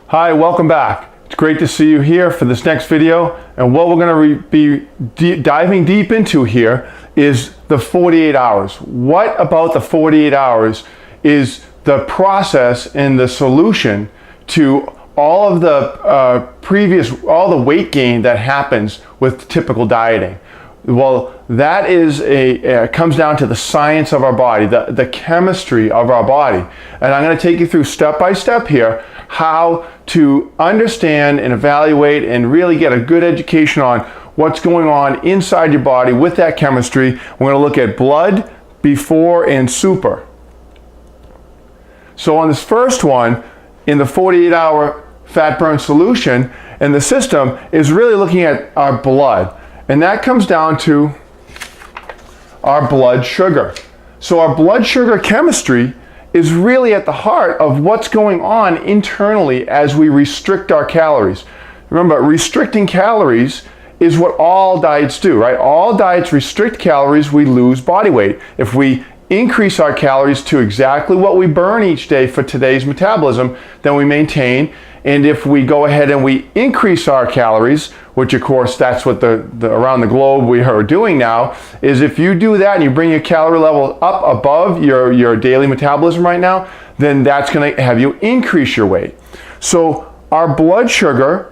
Hi, welcome back. It's great to see you here for this next video. And what we're going to be diving deep into here is the 48 hours. What about the 48 hours is the process and the solution to all of the all the weight gain that happens with typical dieting? Well, that is comes down to the science of our body, the chemistry of our body. And I'm going to take you through step by step here how to understand and evaluate and really get a good education on what's going on inside your body with that chemistry. We're going to look at blood, before, and super. So on this first one, in the 48-hour fat burn solution, and the system is really looking at our blood. And that comes down to our blood sugar. So our blood sugar chemistry is really at the heart of what's going on internally as we restrict our calories. Remember, restricting calories is what all diets do, right? All diets restrict calories, we lose body weight. If we increase our calories to exactly what we burn each day for today's metabolism, then we maintain. And if we go ahead and we increase our calories, which of course that's what around the globe we are doing now, is if you do that and you bring your calorie level up above your daily metabolism right now, then that's going to have you increase your weight. So our blood sugar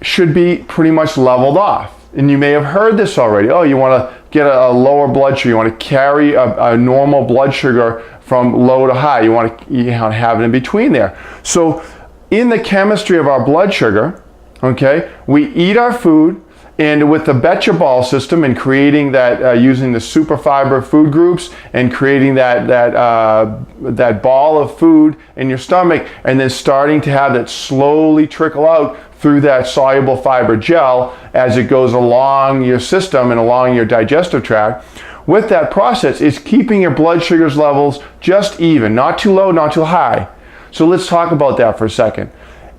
should be pretty much leveled off. And you may have heard this already. Oh, you want to get a lower blood sugar. You want to carry a normal blood sugar from low to high. You want to have it in between there. So in the chemistry of our blood sugar, okay, we eat our food, and with the Betcha ball system and creating that, using the super fiber food groups and creating that ball of food in your stomach, and then starting to have that slowly trickle out through that soluble fiber gel as it goes along your system and along your digestive tract. With that process, it's keeping your blood sugars levels just even, not too low, not too high. So let's talk about that for a second.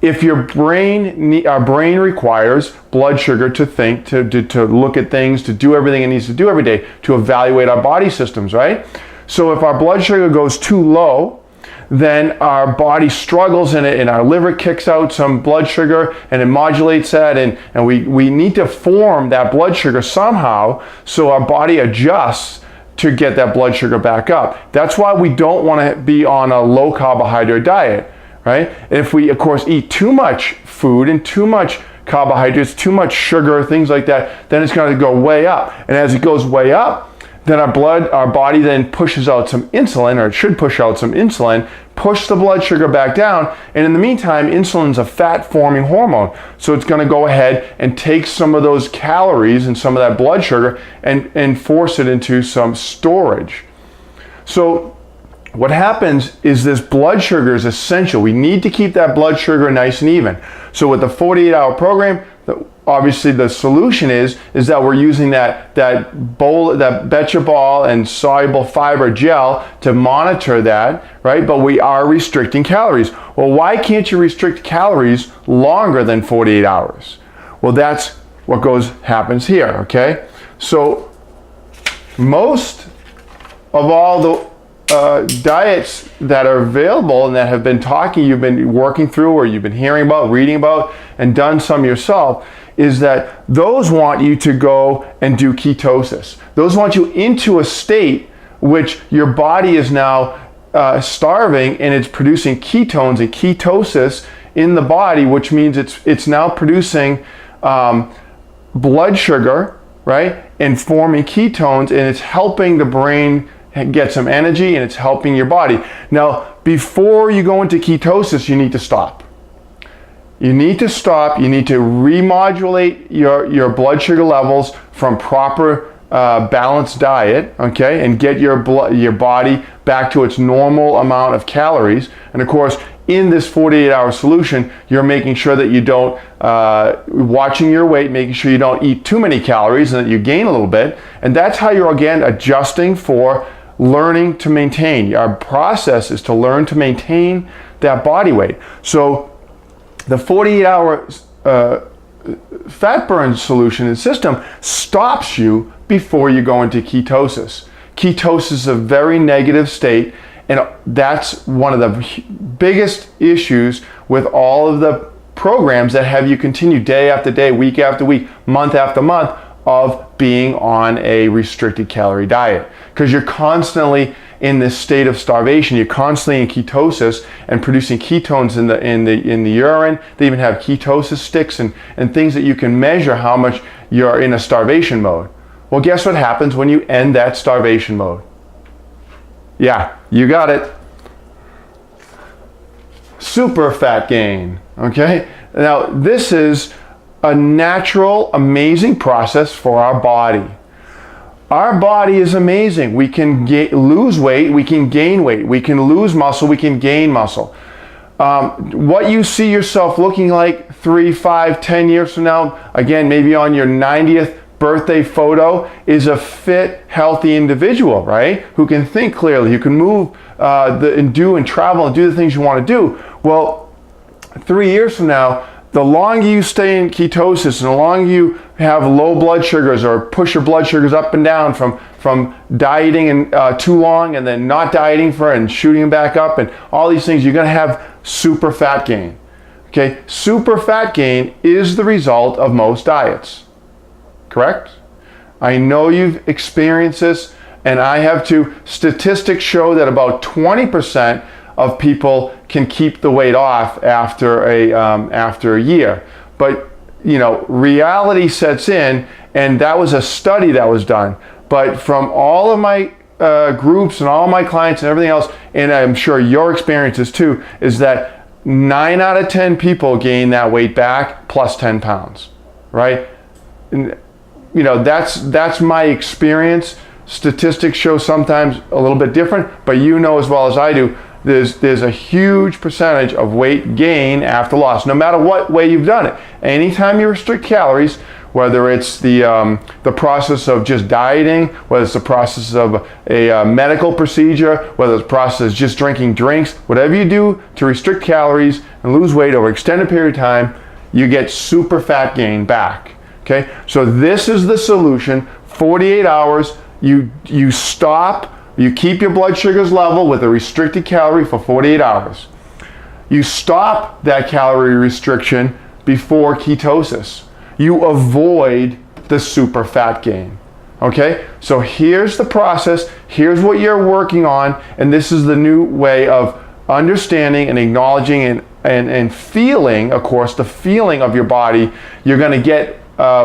If our brain requires blood sugar to think, to look at things, to do everything it needs to do every day, to evaluate our body systems, right? So if our blood sugar goes too low, then our body struggles in it, and our liver kicks out some blood sugar and it modulates that, and we need to form that blood sugar somehow so our body adjusts to get that blood sugar back up. That's why we don't want to be on a low carbohydrate diet, right? If we, of course, eat too much food and too much carbohydrates, too much sugar, things like that, then it's going to go way up. And as it goes way up, then our body then pushes out some insulin, or it should push out some insulin, push the blood sugar back down, and in the meantime, insulin's a fat-forming hormone. So it's going to go ahead and take some of those calories and some of that blood sugar and force it into some storage. So what happens is this blood sugar is essential. We need to keep that blood sugar nice and even. So with the 48-hour program, obviously the solution is that we're using that Betcha ball and soluble fiber gel to monitor that, right? But we are restricting calories. Well, why can't you restrict calories longer than 48 hours? Well, that's what happens here, okay? So most of all the diets that are available and that have been you've been working through, or you've been hearing about, reading about, and done some yourself, is that those want you to go and do ketosis. Those want you into a state which your body is now starving, and it's producing ketones and ketosis in the body, which means it's now producing blood sugar, right, and forming ketones, and it's helping the brain get some energy, and it's helping your body. Now, before you go into ketosis, you need to stop. You need to stop. You need to remodulate your blood sugar levels from proper balanced diet, okay, and get your body back to its normal amount of calories. And of course, in this 48-hour solution, you're making sure that you don't, watching your weight, making sure you don't eat too many calories and that you gain a little bit. And that's how you're, again, adjusting for learning to maintain. Our process is to learn to maintain that body weight. So the 48-hour fat burn solution and system stops you before you go into ketosis. Ketosis is a very negative state, And that's one of the biggest issues with all of the programs that have you continue day after day, week after week, month after month of being on a restricted calorie diet, because you're constantly in this state of starvation. You're constantly in ketosis and producing ketones in the urine. They even have ketosis sticks and things that you can measure how much you're in a starvation mode. Well, guess what happens when you end that starvation mode? Yeah, you got it. Super fat gain. Okay? Now, this is a natural, amazing process for our body. Our body is amazing. We can lose weight, we can gain weight, we can lose muscle, we can gain muscle. What you see yourself looking like 3, 5, 10 years from now, again, maybe on your 90th birthday photo, is a fit, healthy individual, right? Who can think clearly, who can move and do and travel and do the things you want to do. Well, 3 years from now, the longer you stay in ketosis and the longer you have low blood sugars or push your blood sugars up and down from dieting and too long and then not dieting and shooting them back up and all these things, you're going to have super fat gain. Okay, super fat gain is the result of most diets. Correct? I know you've experienced this, and I have too. Statistics show that about 20% of people can keep the weight off after a year. But you know, reality sets in, and that was a study that was done. But from all of my groups and all my clients and everything else, and I'm sure your experiences too, is that 9 out of 10 people gain that weight back plus 10 pounds, right? And, you know, that's my experience. Statistics show sometimes a little bit different, but you know as well as I do, there's a huge percentage of weight gain after loss, no matter what way you've done it. Anytime you restrict calories, whether it's the process of just dieting, whether it's the process of a medical procedure, whether it's the process of just drinking drinks, whatever you do to restrict calories and lose weight over an extended period of time, you get super fat gain back. Okay, so this is the solution. 48 hours, you stop. You keep your blood sugars level with a restricted calorie for 48 hours. You stop that calorie restriction before ketosis. You avoid the super fat gain. Okay? So here's the process. Here's what you're working on. And this is the new way of understanding and acknowledging and feeling, of course, the feeling of your body you're going to get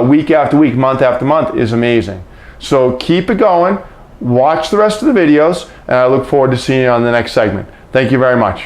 week after week, month after month is amazing. So keep it going. Watch the rest of the videos, and I look forward to seeing you on the next segment. Thank you very much.